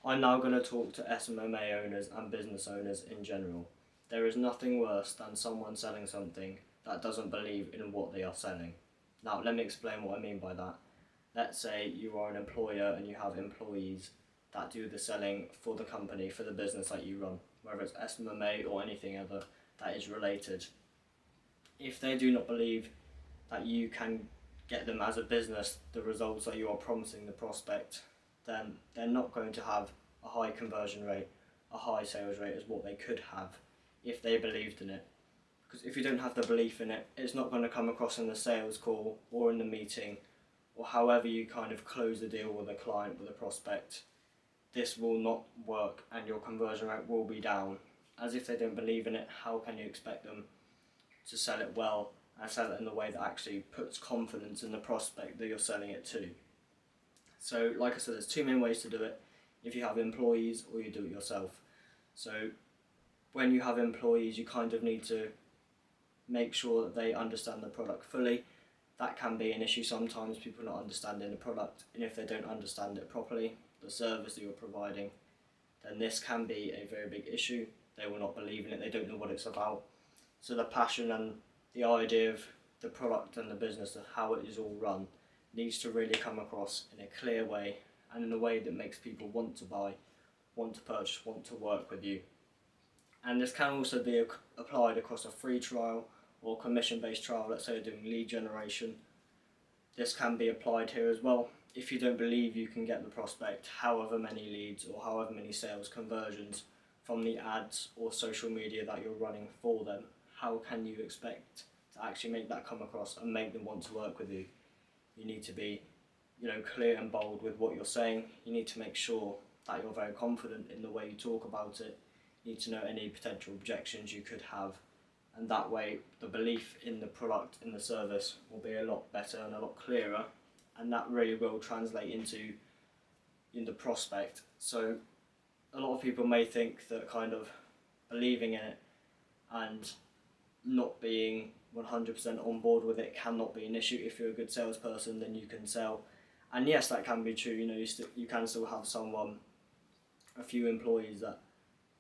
I'm now going to talk to SMMA owners and business owners in general. There is nothing worse than someone selling something that doesn't believe in what they are selling. Now, let me explain what I mean by that. Let's say you are an employer and you have employees that do the selling for the company, for the business that you run, whether it's SMMA or anything other that is related. If they do not believe that you can get them as a business the results that you are promising the prospect, then they're not going to have a high conversion rate, a high sales rate as what they could have if they believed in it. Because if you don't have the belief in it, it's not going to come across in the sales call or in the meeting or however you kind of close the deal with a client, with a prospect. This will not work and your conversion rate will be down. As if they don't believe in it, how can you expect them to sell it well and sell it in the way that actually puts confidence in the prospect that you're selling it to? So like I said, there's two main ways to do it: if you have employees or you do it yourself. So when you have employees, you kind of need to make sure that they understand the product fully. That can be an issue sometimes, people not understanding the product, and if they don't understand it properly, the service that you're providing, then this can be a very big issue. They will not believe in it, they don't know what it's about. So the passion and the idea of the product and the business and how it is all run needs to really come across in a clear way and in a way that makes people want to buy, want to purchase, want to work with you. And this can also be applied across a free trial or commission-based trial. Let's say you're doing lead generation. This can be applied here as well. If you don't believe you can get the prospect however many leads or however many sales conversions from the ads or social media that you're running for them, how can you expect to actually make that come across and make them want to work with you? You need to be, clear and bold with what you're saying. You need to make sure that you're very confident in the way you talk about it. You need to know any potential objections you could have, and that way the belief in the product, in the service, will be a lot better and a lot clearer, and that really will translate into in the prospect. So a lot of people may think that kind of believing in it and not being 100% on board with it cannot be an issue. If you're a good salesperson, then you can sell. And yes, that can be true. You can still have a few employees that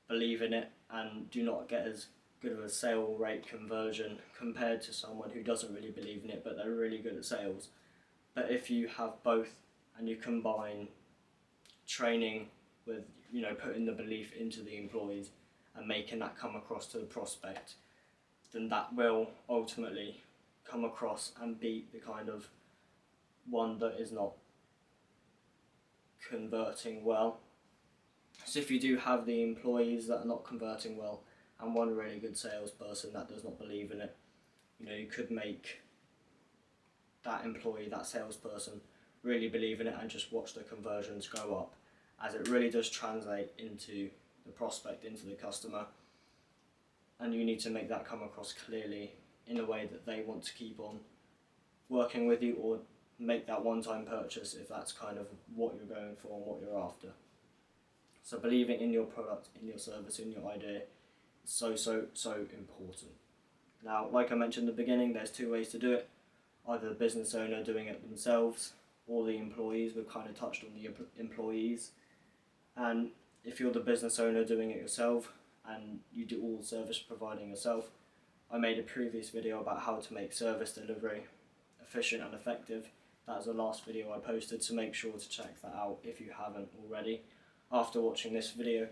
believe in it and do not get as good of a sale rate conversion compared to someone who doesn't really believe in it but they're really good at sales. But if you have both and you combine training with putting the belief into the employees and making that come across to the prospect, then that will ultimately come across and beat the kind of one that is not converting well. So if you do have the employees that are not converting well and one really good salesperson that does not believe in it, you could make that employee, that salesperson, really believe in it and just watch the conversions go up, as it really does translate into the prospect, into the customer. And you need to make that come across clearly in a way that they want to keep on working with you or make that one-time purchase if that's kind of what you're going for and what you're after. So believing in your product, in your service, in your idea is so important. Now, like I mentioned in the beginning, there's two ways to do it. Either the business owner doing it themselves or the employees. We've kind of touched on the employees. And if you're the business owner doing it yourself and you do all service providing yourself, I made a previous video about how to make service delivery efficient and effective. That was the last video I posted, so make sure to check that out if you haven't already after watching this video,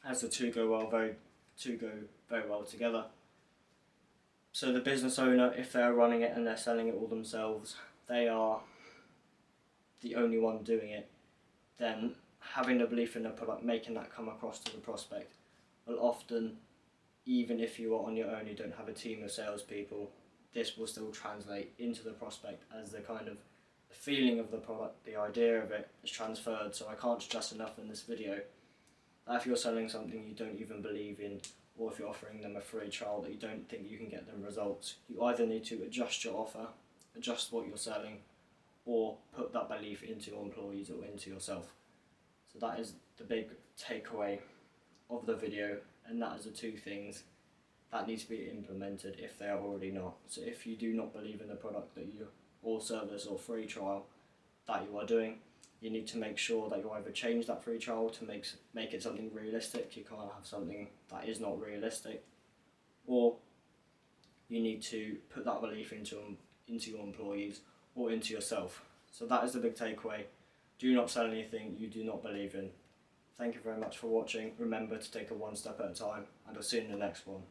as the two go very well together. So the business owner, if they're running it and they're selling it all themselves, they are the only one doing it, then having the belief in the product, making that come across to the prospect, will often, even if you are on your own, you don't have a team of salespeople, this will still translate into the prospect as the kind of the feeling of the product, the idea of it is transferred. So I can't stress enough in this video that if you're selling something you don't even believe in, or if you're offering them a free trial that you don't think you can get them results, you either need to adjust your offer, adjust what you're selling, or put that belief into your employees or into yourself. So that is the big takeaway of the video, and that is the two things that need to be implemented if they are already not. So if you do not believe in the product that you, or service or free trial that you are doing, You need to make sure that you either change that free trial to make it something realistic. You can't have something that is not realistic, or you need to put that belief into your employees or into yourself. So that is the big takeaway. Do not sell anything you do not believe in. Thank you very much for watching. Remember to take it one step at a time, and I'll see you in the next one.